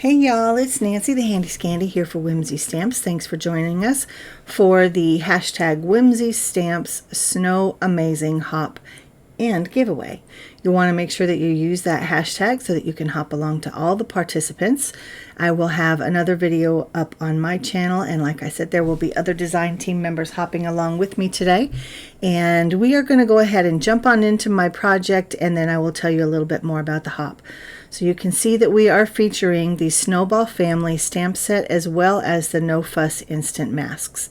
Hey y'all, it's Nancy the Handy Scandy here for Whimsy Stamps. Thanks for joining us for the hashtag Whimsy Stamps Snow Amazing Hop and giveaway. You want to make sure that you use that hashtag so that you can hop along to all the participants. I will have another video up on my channel, and like I said, there will be other design team members hopping along with me today. And we are going to go ahead and jump on into my project, and then I will tell you a little bit more about the hop. So you can see that we are featuring the Snowball family stamp set as well as the No Fuss instant masks.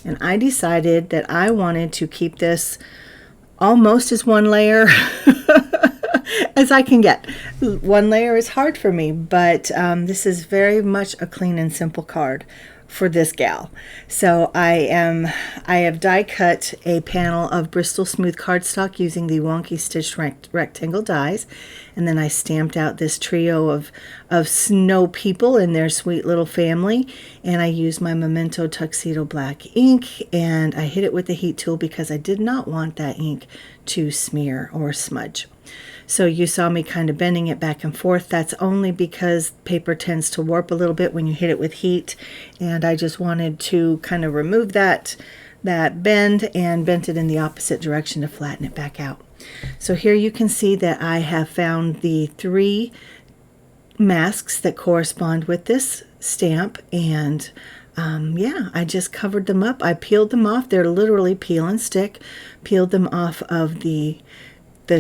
And I decided that I wanted to keep this almost as one layer as I can get. One layer is hard for me, but this is very much a clean and simple card for this gal. So I have die cut a panel of Bristol smooth cardstock using the wonky stitched rectangle dies, and then I stamped out this trio of snow people and their sweet little family, and I used my Memento Tuxedo black ink, and I hit it with the heat tool because I did not want that ink to smear or smudge. So you saw me kind of bending it back and forth. That's only because paper tends to warp a little bit when you hit it with heat, and I just wanted to kind of remove that bend and bent it in the opposite direction to flatten it back out. So here you can see that I have found the 3 masks that correspond with this stamp, and yeah, I just covered them up. I peeled them off. They're literally peel and stick. Peeled them off of the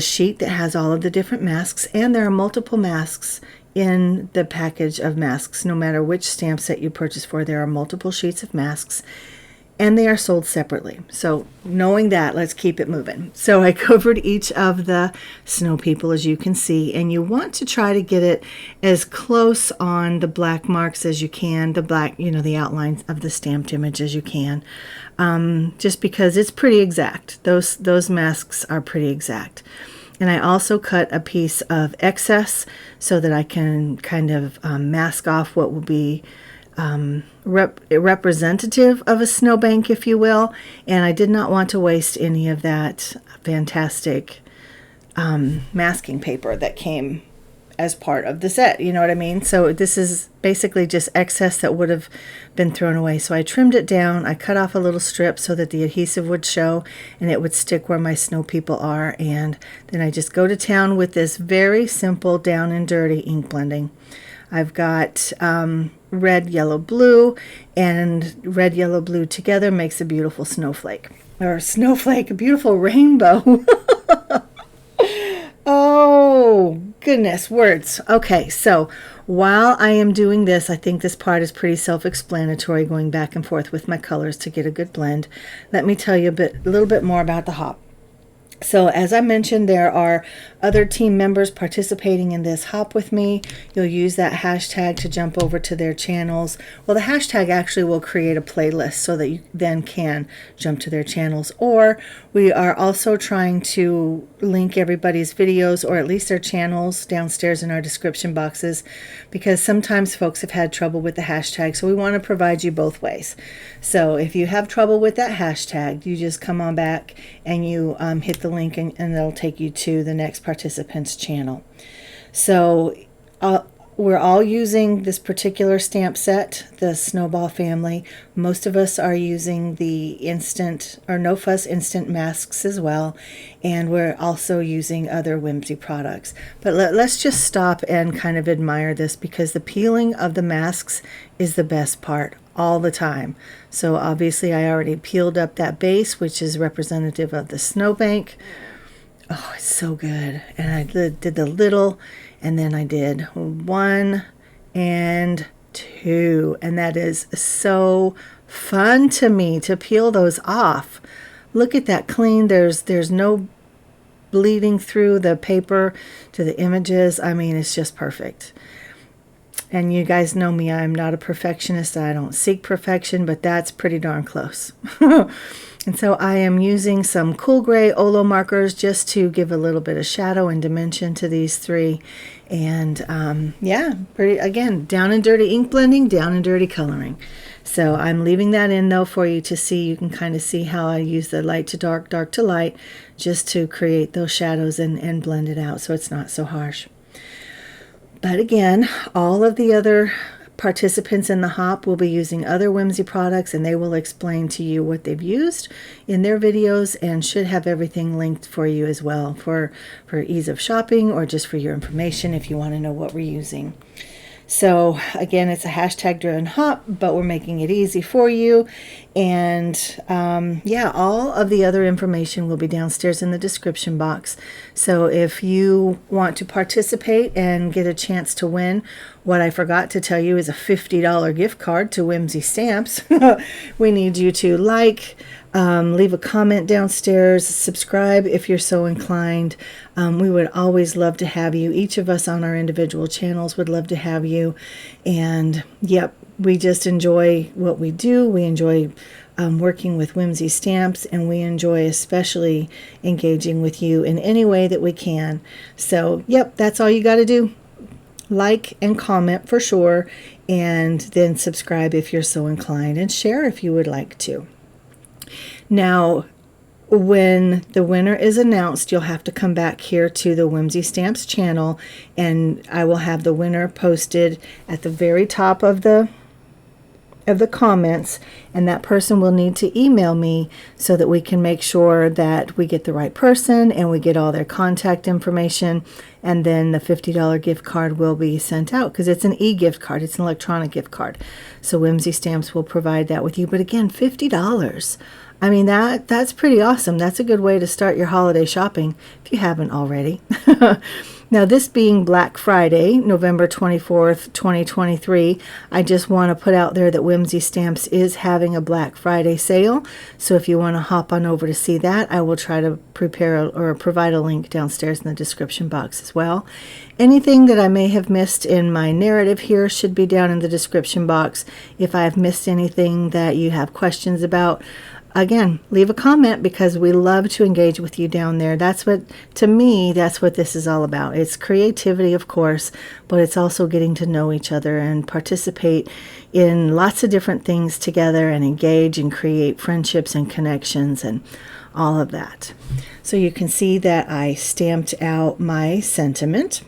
sheet that has all of the different masks, and there are multiple masks in the package of masks. No matter which stamp set you purchase for, there are multiple sheets of masks, and they are sold separately. So knowing that, let's keep it moving. So I covered each of the snow people, as you can see, and you want to try to get it as close on the black marks as you can, the black, the outlines of the stamped image as you can, just because it's pretty exact. Those masks are pretty exact. And I also cut a piece of excess so that I can kind of mask off what will be representative of a snowbank, if you will, and I did not want to waste any of that fantastic masking paper that came as part of the set, you know what I mean? So this is basically just excess that would have been thrown away. So I trimmed it down, I cut off a little strip so that the adhesive would show and it would stick where my snow people are, and then I just go to town with this very simple down and dirty ink blending. I've got red, yellow, blue, and red, yellow, blue together makes a beautiful snowflake. Or snowflake, a beautiful rainbow. Oh, goodness, words. Okay, so while I am doing this, I think this part is pretty self-explanatory, going back and forth with my colors to get a good blend. Let me tell you a little bit more about the hop. So as I mentioned, there are other team members participating in this hop with me. You'll use that hashtag to jump over to their channels. Well, the hashtag actually will create a playlist so that you then can jump to their channels. Or we are also trying to link everybody's videos, or at least their channels, downstairs in our description boxes, because sometimes folks have had trouble with the hashtag. So we want to provide you both ways. So if you have trouble with that hashtag, you just come on back and you hit the link, and it'll take you to the next participant's channel. So we're all using this particular stamp set, the Snowball family. Most of us are using the instant or No Fuss instant masks as well, and we're also using other Whimsy products. But let's just stop and kind of admire this, because the peeling of the masks is the best part all the time. So obviously I already peeled up that base, which is representative of the snowbank. Oh, it's so good. And I did the little, and then I did 1 and 2, and that is so fun to me to peel those off. Look at that clean. There's no bleeding through the paper to the images. I mean, it's just perfect. And you guys know me, I'm not a perfectionist. I don't seek perfection, but that's pretty darn close. And so I am using some cool gray Olo markers just to give a little bit of shadow and dimension to these 3. And yeah, pretty, again, down and dirty ink blending, down and dirty coloring. So I'm leaving that in though for you to see. You can kind of see how I use the light to dark, dark to light, just to create those shadows and blend it out so it's not so harsh. But again, all of the other participants in the hop will be using other Whimsy products, and they will explain to you what they've used in their videos, and should have everything linked for you as well for ease of shopping, or just for your information if you want to know what we're using. So again, it's a hashtag driven hop, but we're making it easy for you. And yeah, all of the other information will be downstairs in the description box. So if you want to participate and get a chance to win, what I forgot to tell you is a $50 gift card to Whimsy Stamps. We need you to like, leave a comment downstairs, subscribe if you're so inclined. We would always love to have you. Each of us on our individual channels would love to have you. And yep, we just enjoy what we do. We enjoy working with Whimsy Stamps, and we enjoy especially engaging with you in any way that we can. So yep, that's all you got to do. Like and comment for sure, and then subscribe if you're so inclined, and share if you would like to. Now, when the winner is announced, you'll have to come back here to the Whimsy Stamps channel, and I will have the winner posted at the very top of the comments, and that person will need to email me so that we can make sure that we get the right person and we get all their contact information, and then the $50 gift card will be sent out, because it's an e-gift card, it's an electronic gift card. So Whimsy Stamps will provide that with you. But again, $50. I mean, that's pretty awesome. That's a good way to start your holiday shopping if you haven't already. Now, this being Black Friday, November 24th, 2023, I just want to put out there that Whimsy Stamps is having a Black Friday sale. So if you want to hop on over to see that, I will try to prepare or provide a link downstairs in the description box as well. Anything that I may have missed in my narrative here should be down in the description box. If I have missed anything that you have questions about, again, leave a comment, because we love to engage with you down there. That's what, to me, that's what this is all about. It's creativity, of course, but it's also getting to know each other and participate in lots of different things together, and engage and create friendships and connections and all of that. So you can see that I stamped out my sentiment,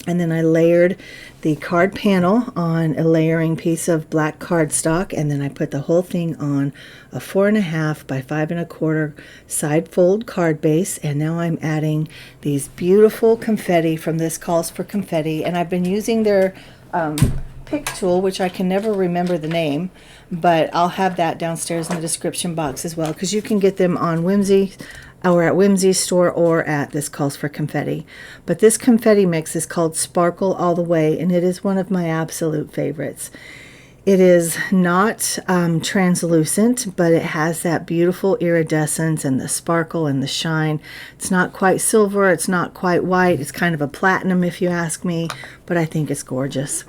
and then I layered the card panel on a layering piece of black cardstock, and then I put the whole thing on a 4.5 by 5.25 side fold card base. And now I'm adding these beautiful confetti from This Calls for Confetti, and I've been using their pick tool, which I can never remember the name, but I'll have that downstairs in the description box as well, because you can get them on Whimsy or at Whimsy's store or at This Calls for Confetti. But this confetti mix is called Sparkle All the Way, and it is one of my absolute favorites. It is not translucent, but it has that beautiful iridescence and the sparkle and the shine. It's not quite silver, it's not quite white, it's kind of a platinum if you ask me, but I think it's gorgeous.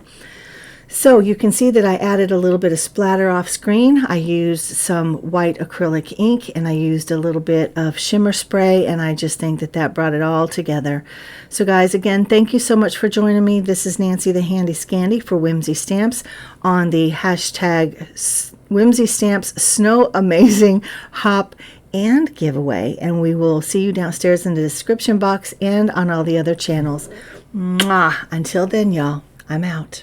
So you can see that I added a little bit of splatter off screen. I used some white acrylic ink, and I used a little bit of shimmer spray, and I just think that that brought it all together. So guys, again, thank you so much for joining me. This is Nancy the Handy Scandy for Whimsy Stamps on the hashtag Whimsy Stamps Snow Amazing Hop and Giveaway. And we will see you downstairs in the description box and on all the other channels. Mwah! Until then, y'all, I'm out.